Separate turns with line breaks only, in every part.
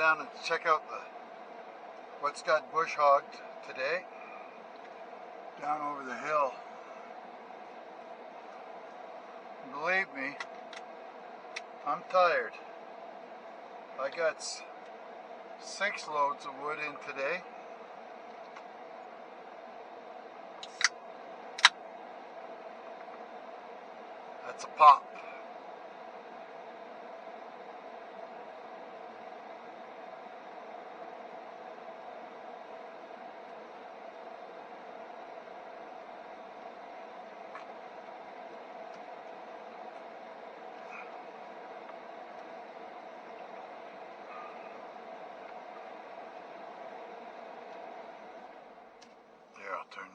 down and check out what's got bush hogged today. Down over the hill. Believe me, I'm tired. I got 6 loads of wood in today. That's a pop. There, I'll turn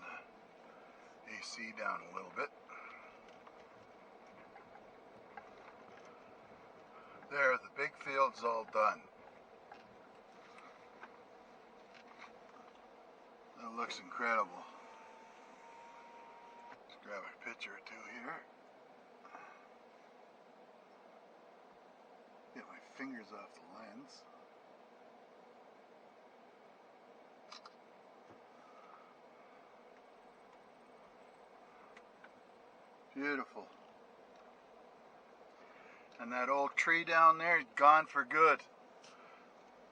the AC down a little bit. There, the big field's all done. That looks incredible. Let's grab a picture or two here. Get my fingers off the lens. Beautiful. And that old tree down there is gone for good.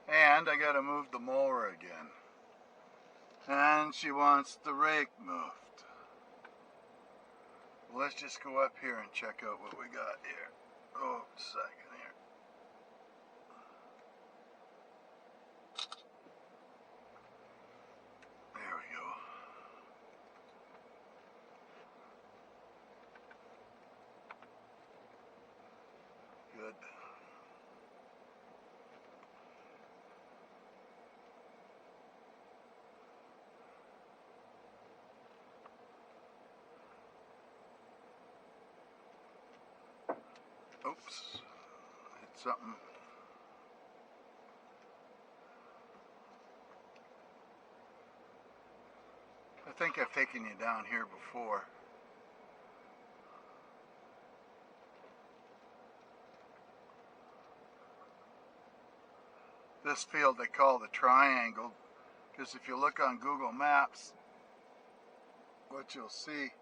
And I gotta move the mower again. And she wants the rake moved. Well, let's just go up here and check out what we got here. Oh, a second here. There we go. Good. Oops, hit something. I think I've taken you down here before. This field they call the triangle, because if you look on Google Maps, what you'll see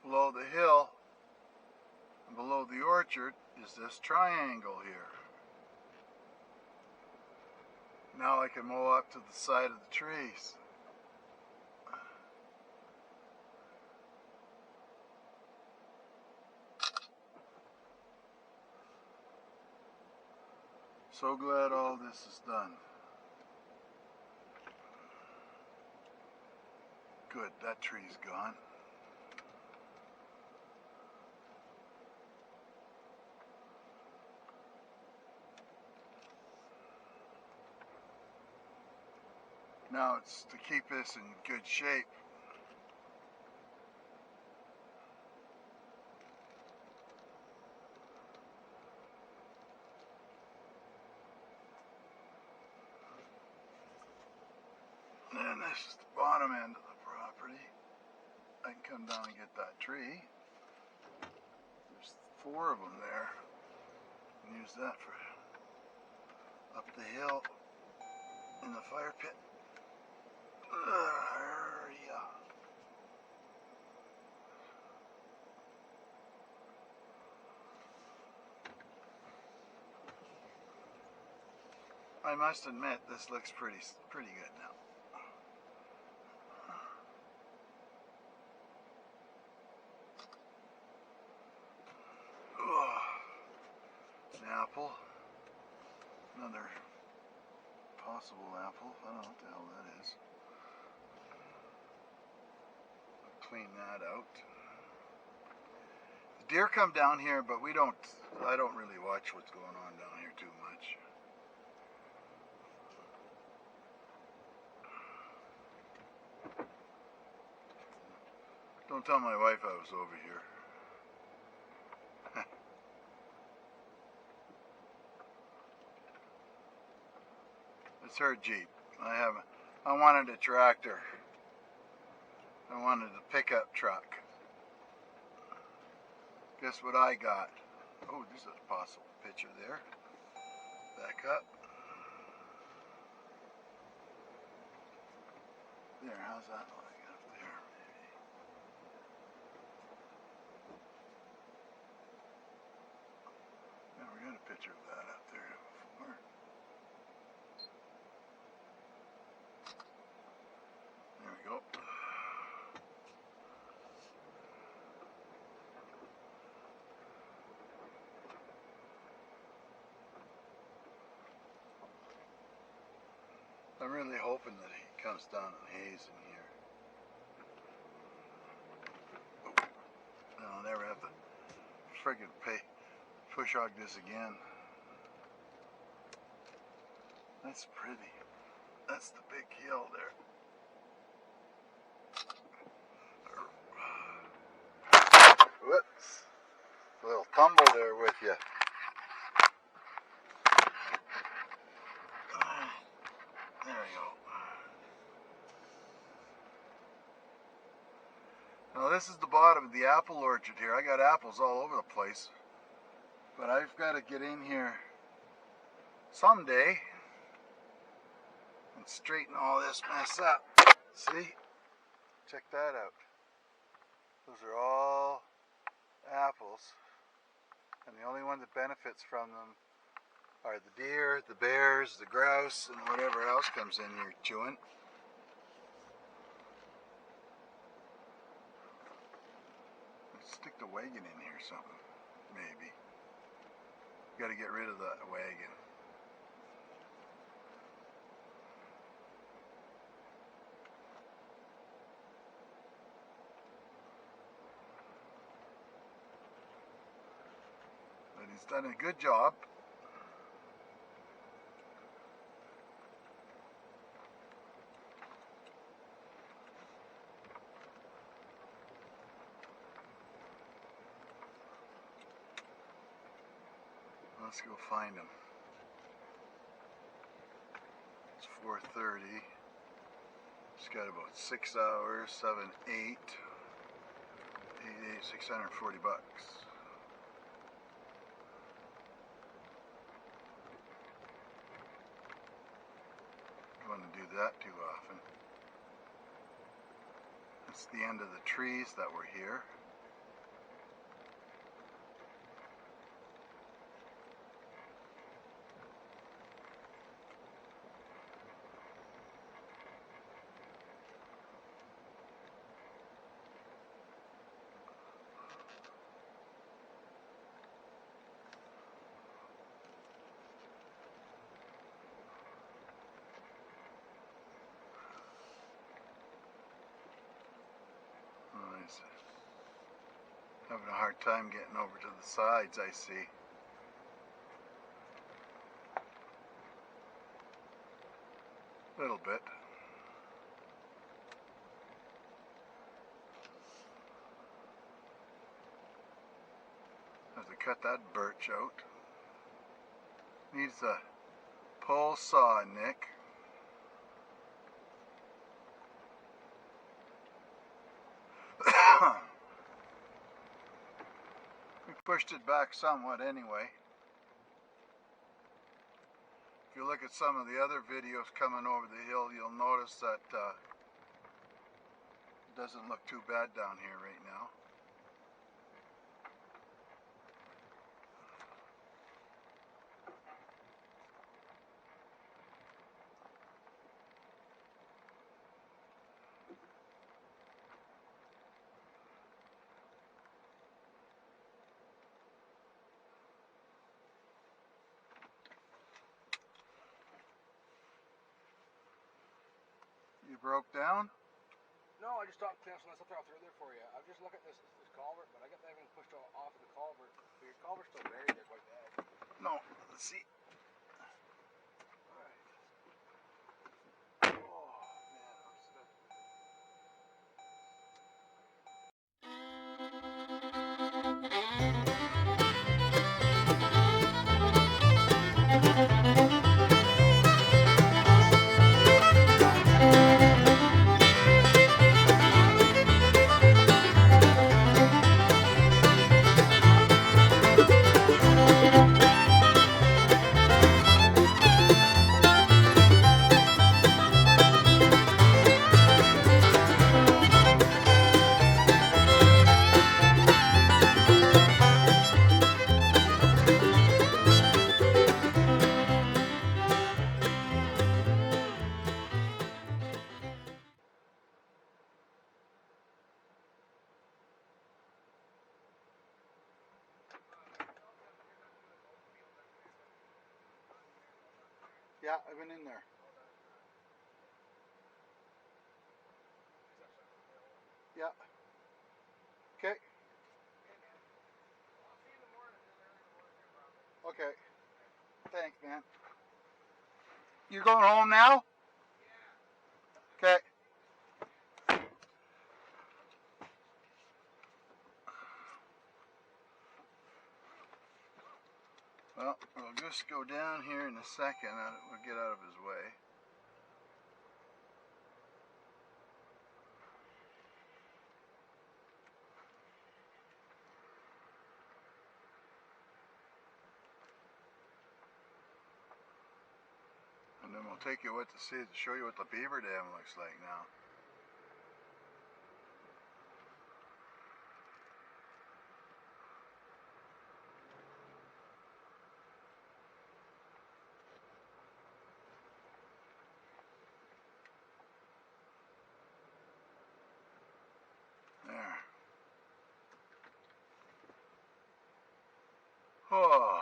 below the hill and below the orchard is this triangle here. Now I can mow up to the side of the trees. So glad all this is done. Good, that tree's gone. Now it's to keep this in good shape. And this is the bottom end of the property. I can come down and get that tree. There's 4 of them there. And use that for up the hill in the fire pit. Yeah. I must admit, this looks pretty good now. An apple. Another possible apple. I don't know what the hell that is. I'll clean that out. The deer come down here, but I don't really watch what's going on down here too much. Don't tell my wife I was over here. It's her Jeep. I wanted a tractor. I wanted a pickup truck. Guess what I got? Oh, there's a possible picture there. Back up. There, how's that lying up there? Maybe. Yeah, we got a picture of that up there before. There we go. I'm really hoping that he comes down and hays in here. I'll never have to friggin' push hog this again. That's pretty. That's the big hill there. Whoops. A little tumble there with you. There we go. Now this is the bottom of the apple orchard here. I got apples all over the place. But I've got to get in here someday and straighten all this mess up. See? Check that out. Those are all apples. And the only one that benefits from them are the deer, the bears, the grouse, and whatever else comes in here chewing. Let's stick the wagon in here or something, maybe. Got to get rid of that wagon. But he's done a good job. Let's go find him. It's 4:30. It's got about 6 hours, 7, 8, 640 bucks. Don't want to do that too often. That's the end of the trees that were here. Having a hard time getting over to the sides, I see. A little bit. Have to cut that birch out. Needs a pole saw, Nick. We pushed it back somewhat anyway. If you look at some of the other videos coming over the hill, you'll notice that it doesn't look too bad down here right now. You broke down?
No, I just stopped cleaning some of that stuff out there for you. I'm just looking at this culvert, but I got everything pushed off of the culvert. But your culvert's still buried there quite bad.
No, let's see. Yeah, I've been in there. Yeah. Okay. Okay. Thanks, man. You're going home now? Okay. Well, we'll just go down here in a second. We'll get out of his way. And then we'll take you show you what the beaver dam looks like now. There. Oh.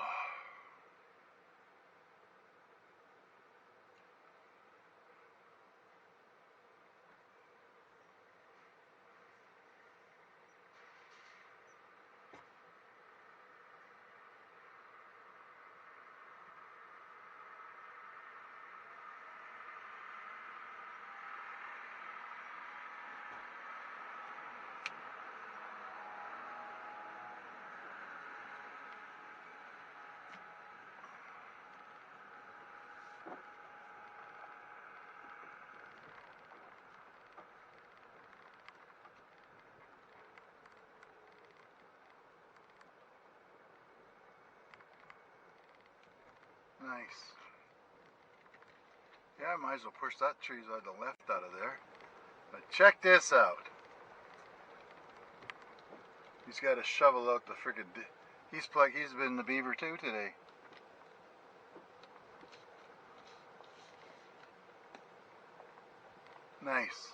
Nice. Yeah, I might as well push that tree on the left out of there. But check this out. He's got to shovel out the friggin' he's been the beaver too today. Nice.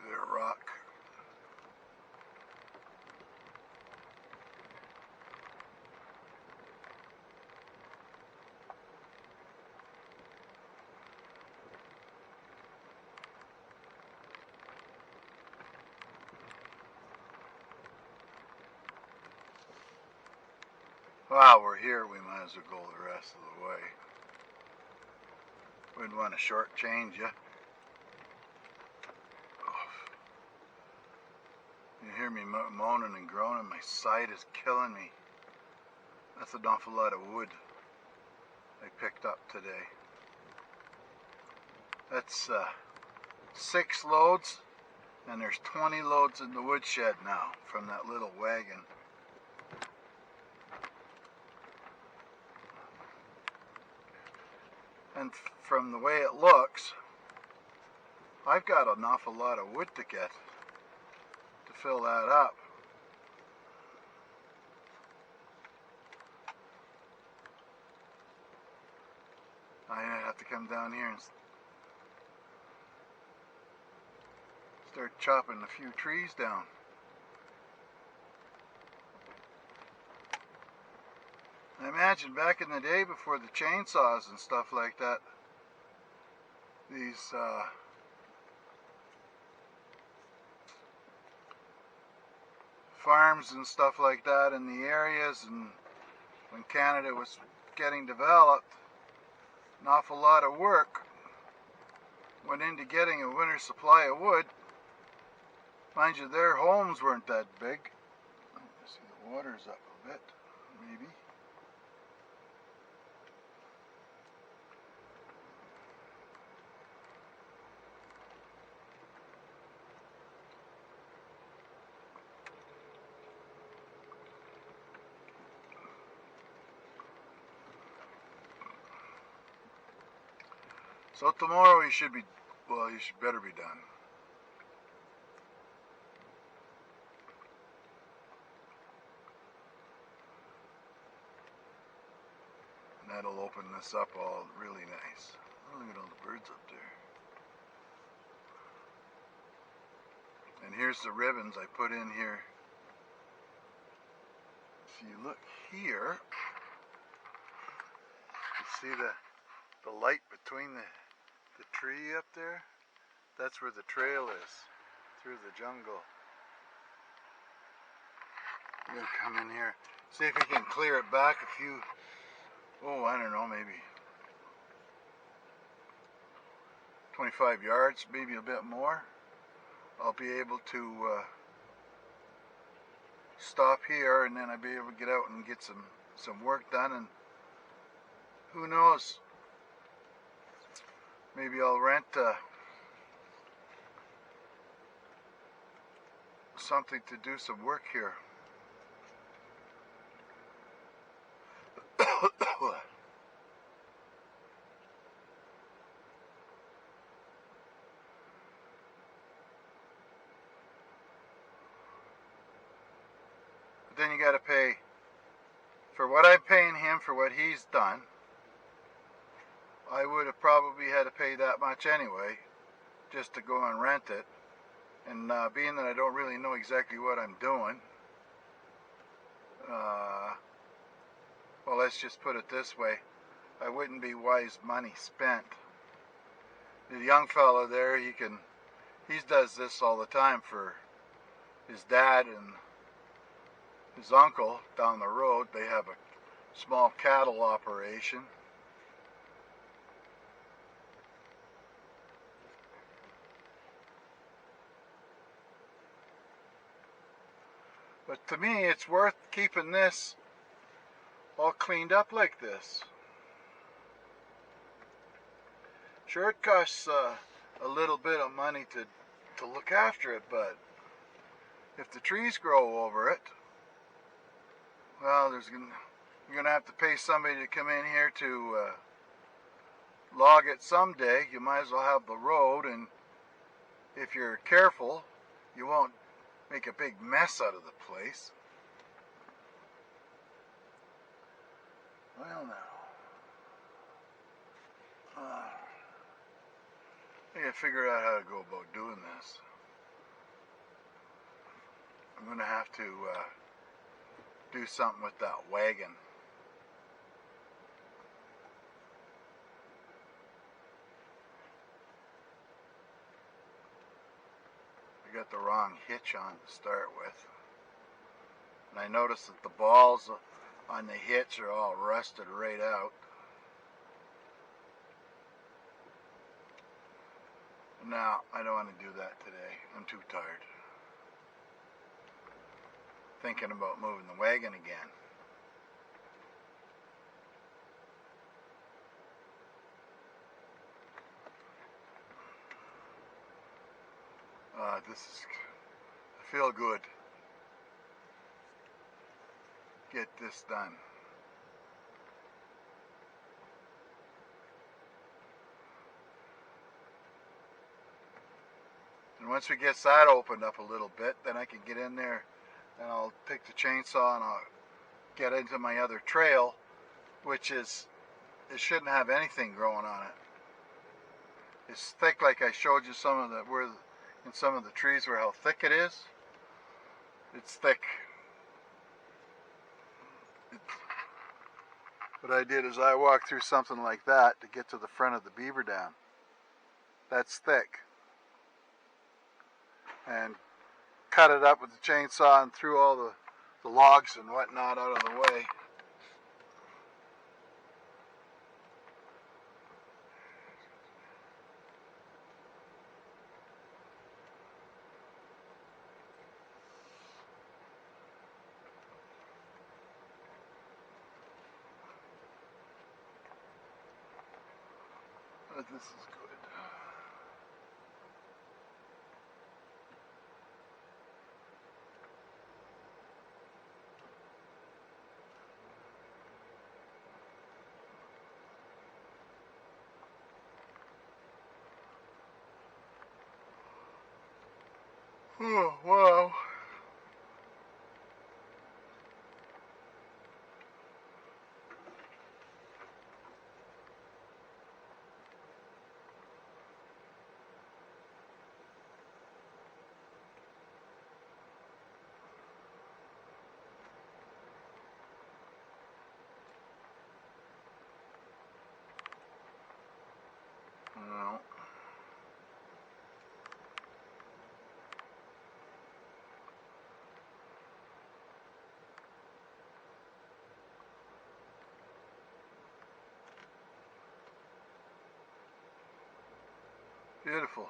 There, rock. While we're here, we might as well go the rest of the way. Wouldn't want to shortchange you. You hear me moaning and groaning. My side is killing me. That's an awful lot of wood I picked up today. That's 6 loads, and there's 20 loads in the woodshed now from that little wagon. And from the way it looks, I've got an awful lot of wood to get to fill that up. I have to come down here and start chopping a few trees down. I imagine back in the day before the chainsaws and stuff like that, these farms and stuff like that in the areas, and when Canada was getting developed, an awful lot of work went into getting a winter supply of wood. Mind you, their homes weren't that big. See, the water's up a bit, maybe. So tomorrow you should better be done. And that'll open this up all really nice. Look at all the birds up there. And here's the ribbons I put in here. If you look here, you see the light between the tree up there? That's where the trail is, through the jungle. I'm gonna come in here, see if we can clear it back a few, oh, I don't know, maybe 25 yards, maybe a bit more. I'll be able to stop here, and then I'll be able to get out and get some work done, and who knows, maybe I'll rent something to do some work here. But then you got to pay for what I'm paying him for what he's done. I would have probably had to pay that much anyway, just to go and rent it. And being that I don't really know exactly what I'm doing, well, let's just put it this way, I wouldn't be wise money spent. The young fella there, he does this all the time for his dad and his uncle down the road. They have a small cattle operation. But to me, it's worth keeping this all cleaned up like this. Sure, it costs a little bit of money to look after it, but if the trees grow over it, well, you're gonna have to pay somebody to come in here to log it someday. You might as well have the road, and if you're careful, you won't make a big mess out of the place. Well, now, I gotta figure out how to go about doing this. I'm gonna have to do something with that wagon. I got the wrong hitch on to start with, and I noticed that the balls on the hitch are all rusted right out. No, I don't want to do that today. I'm too tired. Thinking about moving the wagon again. I feel good. Get this done. And once we get that opened up a little bit, then I can get in there and I'll take the chainsaw and I'll get into my other trail, which is, it shouldn't have anything growing on it. It's thick, like I showed you some of in some of the trees where how thick it is. It's thick. What I did is I walked through something like that to get to the front of the beaver dam. That's thick. And cut it up with the chainsaw and threw all the logs and whatnot out of the way. But this is good. Oh, wow. Beautiful.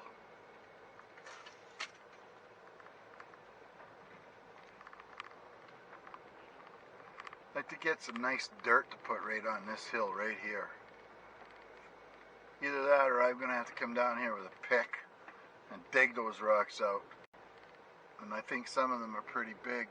I'd like to get some nice dirt to put right on this hill right here. Either that or I'm going to have to come down here with a pick and dig those rocks out. And I think some of them are pretty big.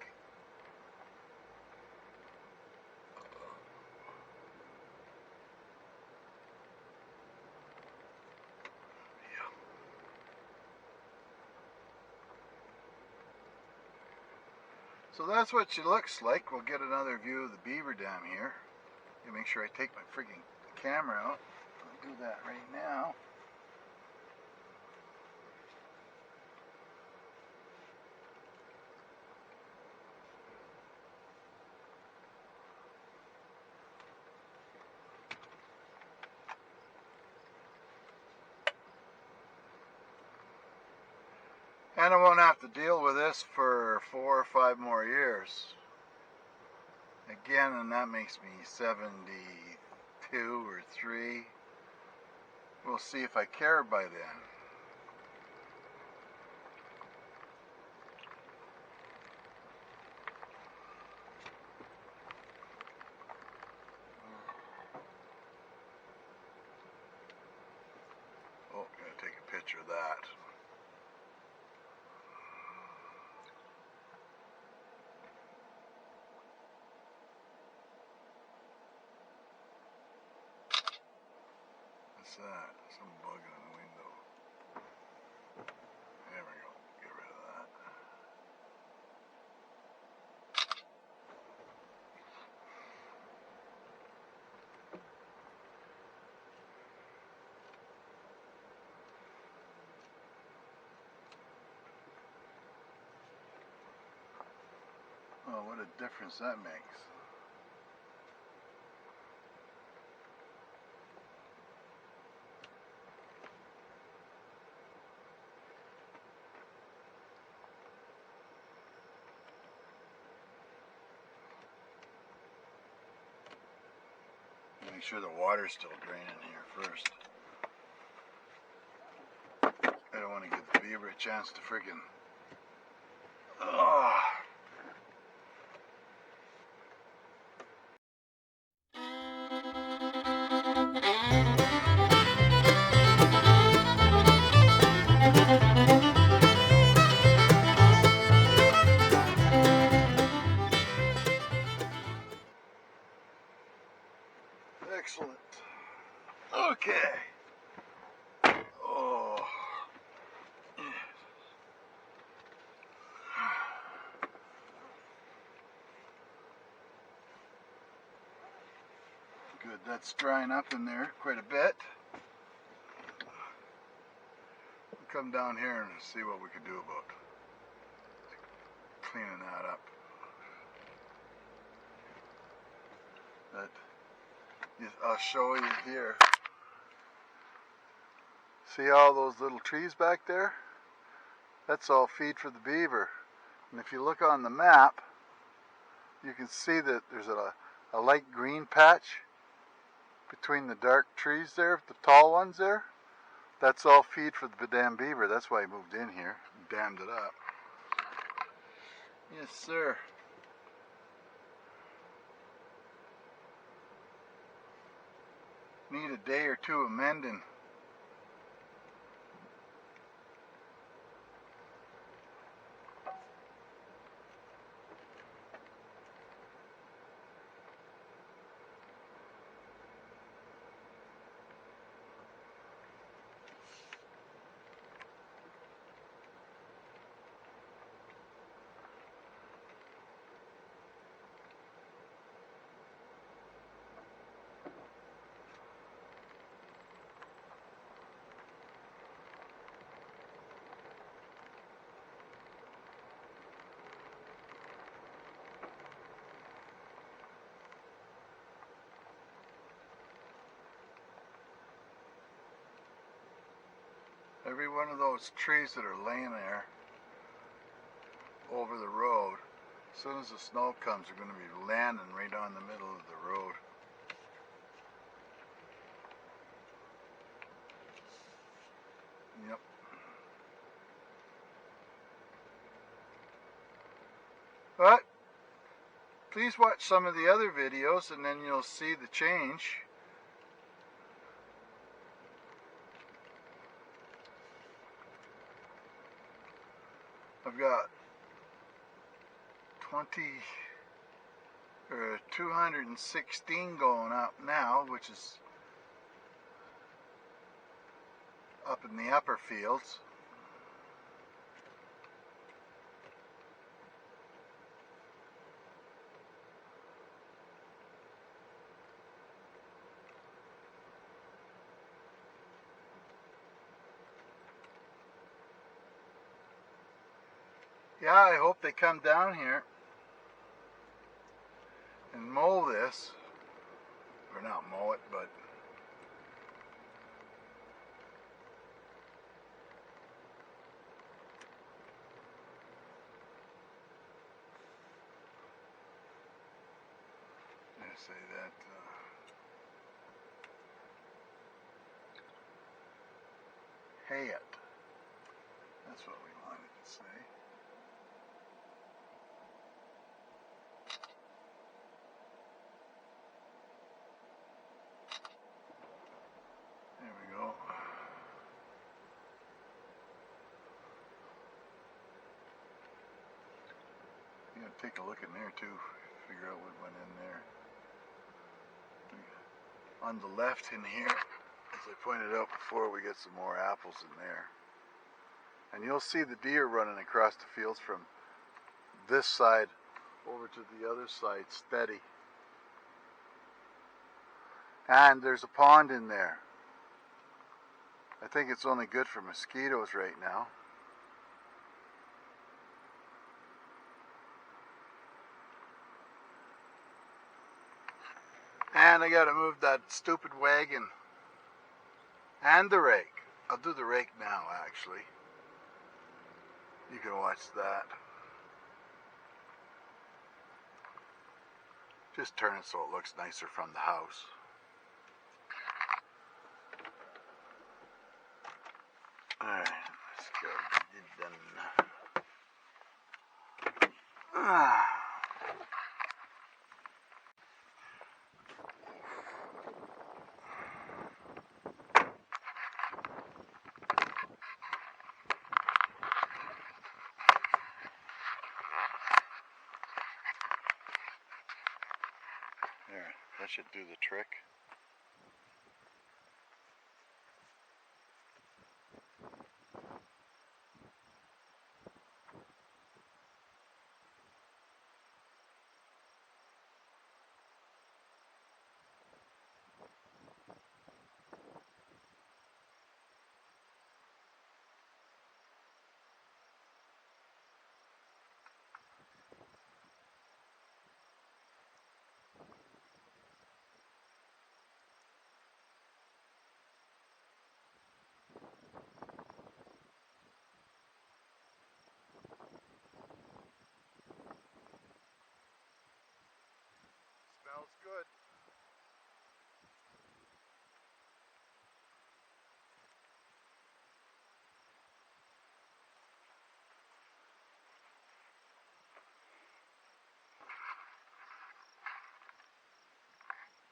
So that's what she looks like. We'll get another view of the beaver dam here. Make sure I take my freaking camera out. I'll do that right now. And I won't have to deal with this for 4 or 5 more years. Again, and that makes me 72 or 3. We'll see if I care by then. Oh, I'm going to take a picture of that. What's that? Some bug on the window. There we go. Get rid of that. Oh, what a difference that makes. Make sure the water's still draining here first. I don't want to give the beaver a chance to friggin'. Oh. Excellent. Okay. Oh. Good, that's drying up in there quite a bit. We'll come down here and see what we can do about cleaning that up. But I'll show you here. See all those little trees back there? That's all feed for the beaver. And if you look on the map, you can see that there's a light green patch between the dark trees there, the tall ones there. That's all feed for the damn beaver. That's why I moved in here and dammed it up. Yes, sir. Need a day or two of mending. Every one of those trees that are laying there over the road, as soon as the snow comes, they're going to be landing right on the middle of the road. Yep. But please watch some of the other videos and then you'll see the change. I've got 216 going up now, which is up in the upper fields. Yeah, I hope they come down here and mow this, or not mow it, but I say that hay it. That's what we wanted to say. There we go. You gotta take a look in there too, figure out what went in there. On the left in here, as I pointed out before, we get some more apples in there. And you'll see the deer running across the fields from this side over to the other side steady. And there's a pond in there. I think it's only good for mosquitoes right now. And I gotta move that stupid wagon and the rake. I'll do the rake now, actually. You can watch that. Just turn it so it looks nicer from the house. Alright, let's go. Get done. There, that should do the trick. Smells good.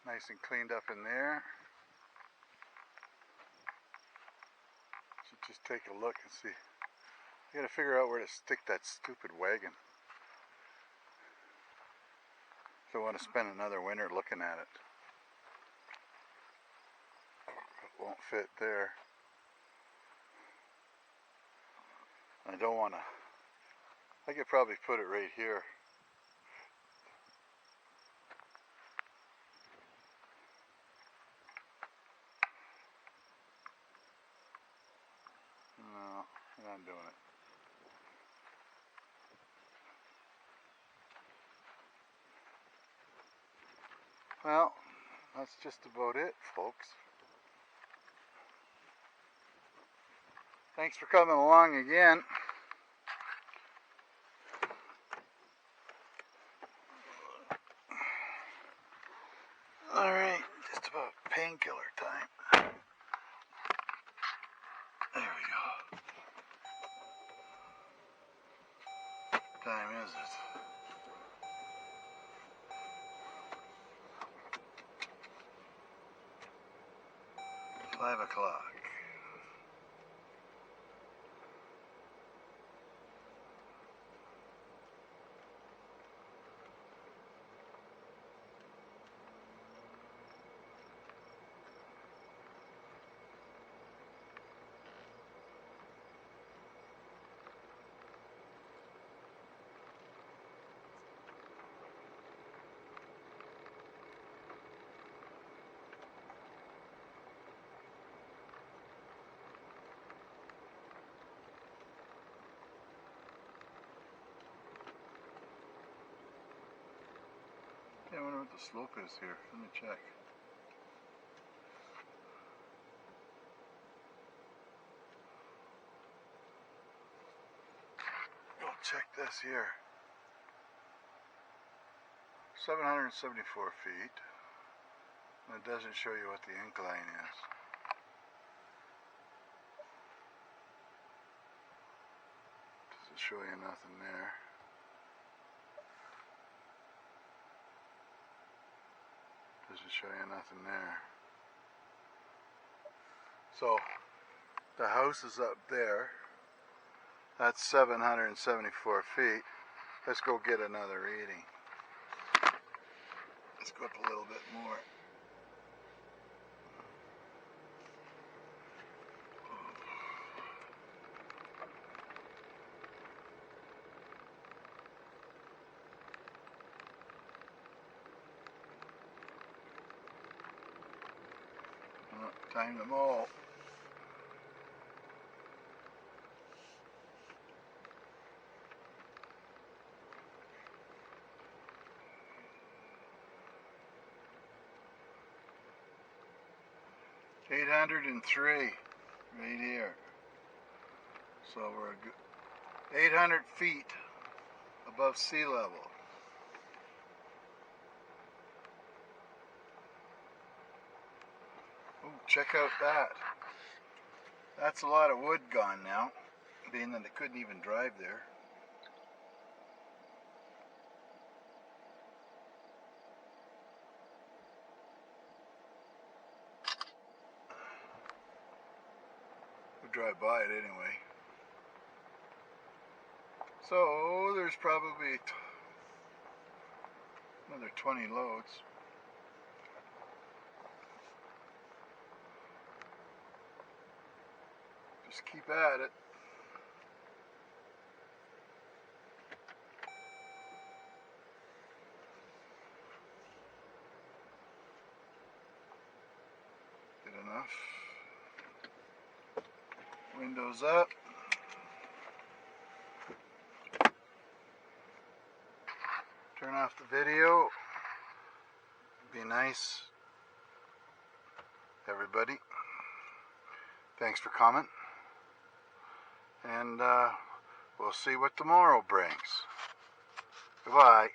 Nice and cleaned up in there. Should just take a look and see. I gotta figure out where to stick that stupid wagon. So I want to spend another winter looking at it. It won't fit there. I don't want to. I could probably put it right here. No, I'm not doing it. Well, that's just about it, folks. Thanks for coming along again. Alright, just about painkiller time. There we go. What time is it? 5 o'clock. I wonder what the slope is here. Let me check. We'll check this here. 774 feet. And it doesn't show you what the incline is. Doesn't show you nothing there. Doesn't show you nothing there. So the house is up there. That's 774 feet. Let's go get another reading. Let's go up a little bit more. Time them all. $803 right here. So we're 800 feet above sea level. Ooh, check out that. That's a lot of wood gone now, being that they couldn't even drive there. We'll drive by it anyway. So there's probably another 20 loads. Just keep at it. Good enough. Windows up. Turn off the video. Be nice, everybody. Thanks for coming. And we'll see what tomorrow brings. Goodbye.